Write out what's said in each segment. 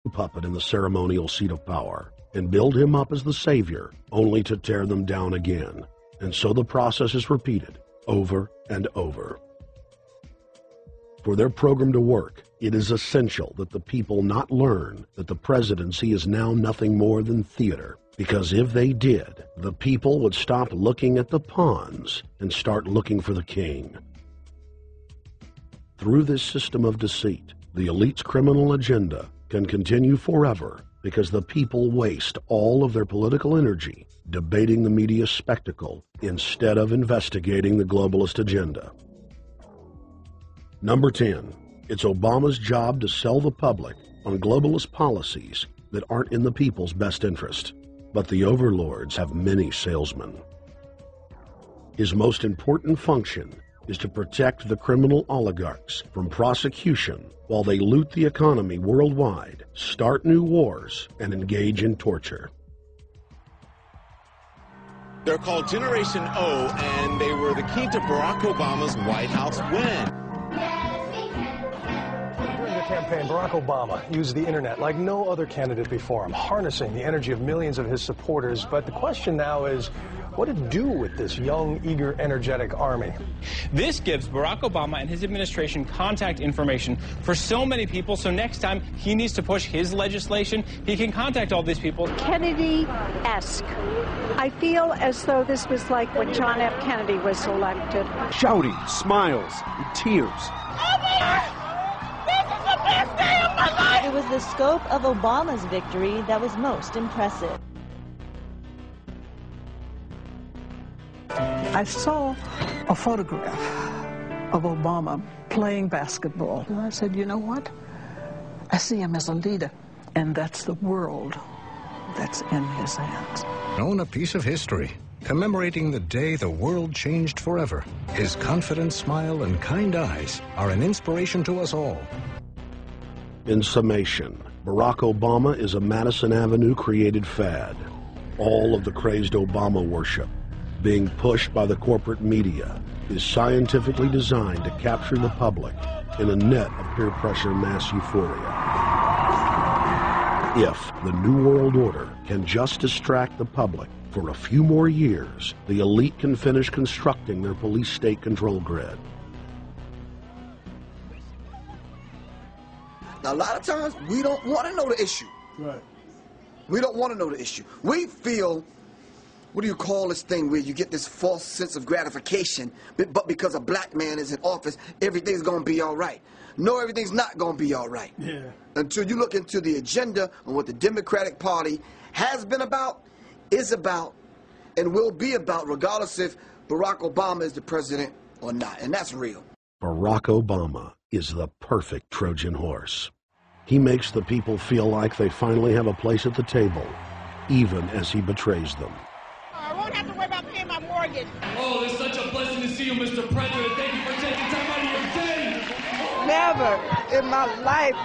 puppet in the ceremonial seat of power and build him up as the savior, only to tear them down again. And so the process is repeated over and over. For their program to work, it is essential that the people not learn that the presidency is now nothing more than theater, because if they did, the people would stop looking at the pawns and start looking for the king. Through this system of deceit, the elite's criminal agenda can continue forever because the people waste all of their political energy debating the media spectacle instead of investigating the globalist agenda. Number 10, it's Obama's job to sell the public on globalist policies that aren't in the people's best interest, but the overlords have many salesmen. His most important function is to protect the criminal oligarchs from prosecution while they loot the economy worldwide, start new wars, and engage in torture. They're called Generation O, and they were the key to Barack Obama's White House win. During the campaign, Barack Obama used the internet like no other candidate before him, harnessing the energy of millions of his supporters. But the question now is, what to do with this young, eager, energetic army? This gives Barack Obama and his administration contact information for so many people, so next time he needs to push his legislation, he can contact all these people. Kennedy-esque. I feel as though this was like when John F. Kennedy was elected. Shouting, smiles, and tears. This is the best day of my life! It was the scope of Obama's victory that was most impressive. I saw a photograph of Obama playing basketball. And I said, you know what? I see him as a leader, and that's the world that's in his hands. Own a piece of history, commemorating the day the world changed forever. His confident smile and kind eyes are an inspiration to us all. In summation, Barack Obama is a Madison Avenue created fad. All of the crazed Obama worship, being pushed by the corporate media, is scientifically designed to capture the public in a net of peer pressure mass euphoria. If the New World Order can just distract the public for a few more years, the elite can finish constructing their police state control grid. Now, a lot of times, we don't want to know the issue. Right. We don't want to know the issue. We feel, what do you call this thing where you get this false sense of gratification, but because a black man is in office, everything's going to be all right. No, everything's not going to be all right. Yeah. Until you look into the agenda on what the Democratic Party has been about, is about, and will be about, regardless if Barack Obama is the president or not. And that's real. Barack Obama is the perfect Trojan horse. He makes the people feel like they finally have a place at the table, even as he betrays them. I won't have to worry about paying my mortgage. Oh, it's such a blessing to see you, Mr. President. Thank you for taking time out of your day. Never in my life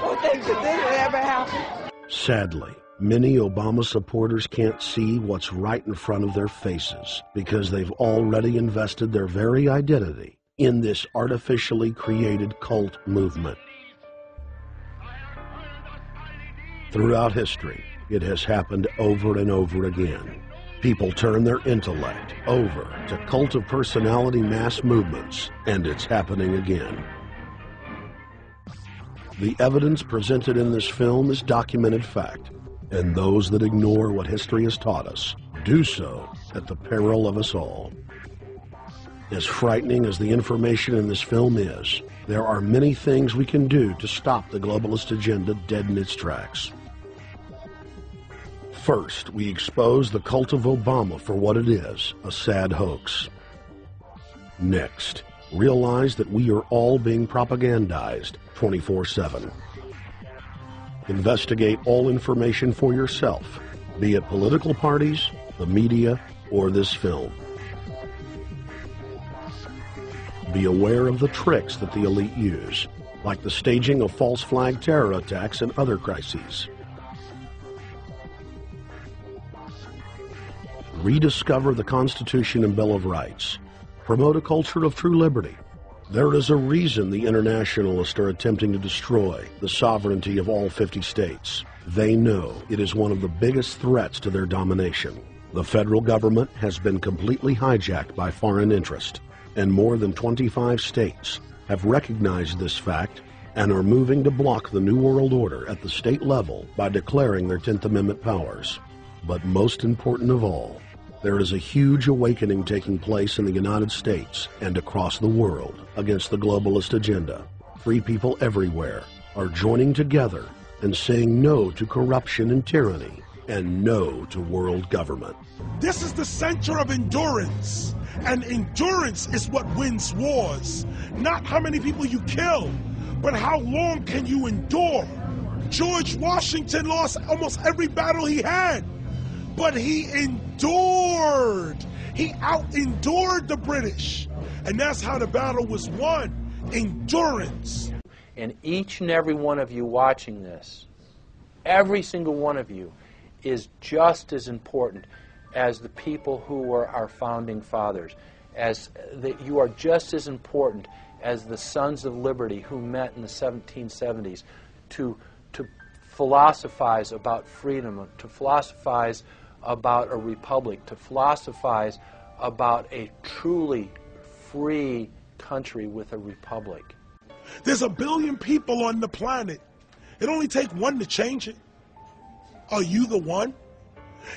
would think that this would ever happen. Sadly, many Obama supporters can't see what's right in front of their faces because they've already invested their very identity in this artificially created cult movement. Throughout history, it has happened over and over again. People turn their intellect over to cult of personality mass movements, and it's happening again. The evidence presented in this film is documented fact, and those that ignore what history has taught us do so at the peril of us all. As frightening as the information in this film is, there are many things we can do to stop the globalist agenda dead in its tracks. First, we expose the cult of Obama for what it is, a sad hoax. Next, realize that we are all being propagandized 24/7. Investigate all information for yourself, be it political parties, the media, or this film. Be aware of the tricks that the elite use, like the staging of false flag terror attacks and other crises. Rediscover the Constitution and Bill of Rights. Promote a culture of true liberty. There is a reason the internationalists are attempting to destroy the sovereignty of all 50 states. They know it is one of the biggest threats to their domination. The federal government has been completely hijacked by foreign interest, and more than 25 states have recognized this fact and are moving to block the New World Order at the state level by declaring their 10th Amendment powers. But most important of all, there is a huge awakening taking place in the United States and across the world against the globalist agenda. Free people everywhere are joining together and saying no to corruption and tyranny and no to world government. This is the center of endurance, and endurance is what wins wars. Not how many people you kill, but how long can you endure? George Washington lost almost every battle he had, but he endured. He out-endured the British, and that's how the battle was won. Endurance. And each and every one of you watching this, every single one of you, is just as important as the people who were our founding fathers. You are just as important as the Sons of Liberty who met in the 1770s to philosophize about freedom, to philosophize about a republic, to philosophize about a truly free country with a republic. There's 1 billion people on the planet. It only takes one to change it. Are you the one?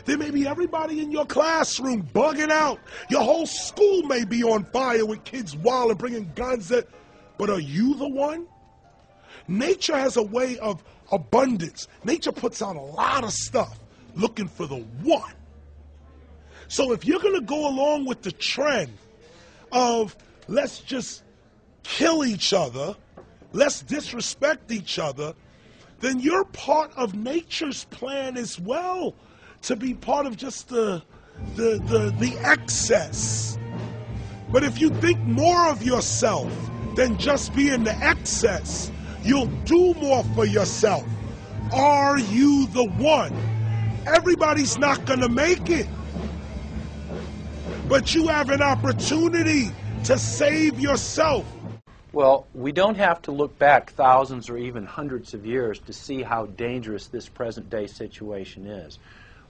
There may be everybody in your classroom bugging out. Your whole school may be on fire with kids wild and bringing guns at. But are you the one? Nature has a way of abundance. Nature puts out a lot of stuff looking for the one. So if you're going to go along with the trend of let's just kill each other, let's disrespect each other, then you're part of nature's plan as well, to be part of just the excess. But if you think more of yourself than just being the excess, you'll do more for yourself. Are you the one? Everybody's not going to make it. But you have an opportunity to save yourself. Well, we don't have to look back thousands or even hundreds of years to see how dangerous this present-day situation is.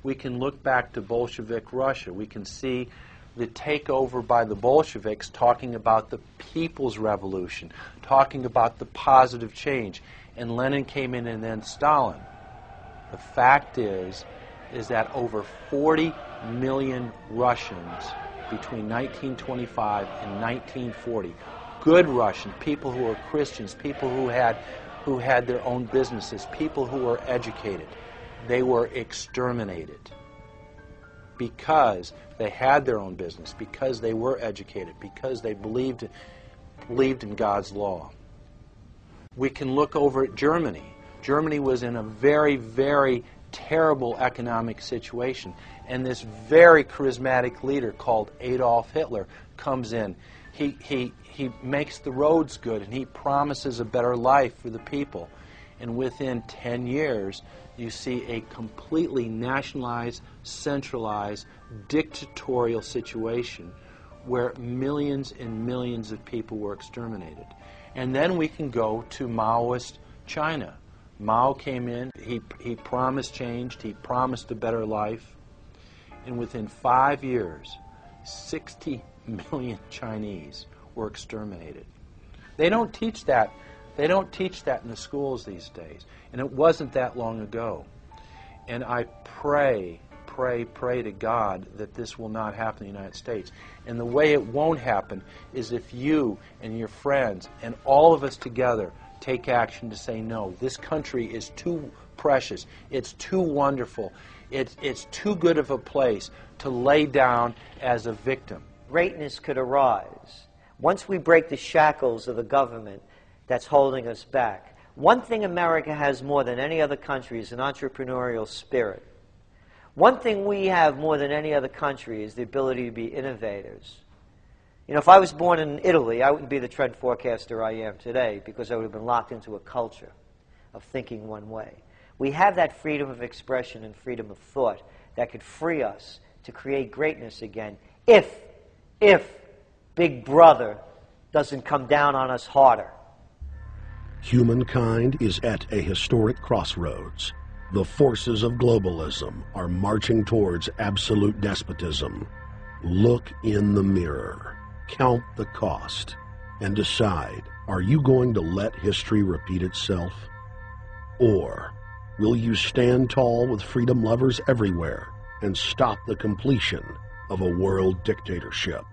We can look back to Bolshevik Russia. We can see the takeover by the Bolsheviks talking about the people's revolution, talking about the positive change. And Lenin came in and then Stalin. The fact is that over 40 million Russians between 1925 and 1940, good Russians, people who were Christians, people who had their own businesses, people who were educated, they were exterminated because they had their own business, because they were educated, because they believed in God's law. We can look over at Germany. Germany was in a very, very terrible economic situation, and this very charismatic leader called Adolf Hitler comes in. He makes the roads good, and he promises a better life for the people. And within 10 years, you see a completely nationalized, centralized, dictatorial situation where millions and millions of people were exterminated. And then we can go to Maoist China. Mao came in, he promised change, he promised a better life, and within 5 years, 60 million Chinese were exterminated. They don't teach that. They don't teach that in the schools these days. And it wasn't that long ago. And I pray to God that this will not happen in the United States. And the way it won't happen is if you and your friends and all of us together take action to say no. This country is too precious. It's too wonderful. It's too good of a place to lay down as a victim. Greatness could arise once we break the shackles of the government that's holding us back. One thing America has more than any other country is an entrepreneurial spirit. One thing we have more than any other country is the ability to be innovators. You know, if I was born in Italy, I wouldn't be the trend forecaster I am today because I would have been locked into a culture of thinking one way. We have that freedom of expression and freedom of thought that could free us to create greatness again if Big Brother doesn't come down on us harder. Humankind is at a historic crossroads. The forces of globalism are marching towards absolute despotism. Look in the mirror, count the cost, and decide, are you going to let history repeat itself? Or will you stand tall with freedom lovers everywhere and stop the completion of a world dictatorship?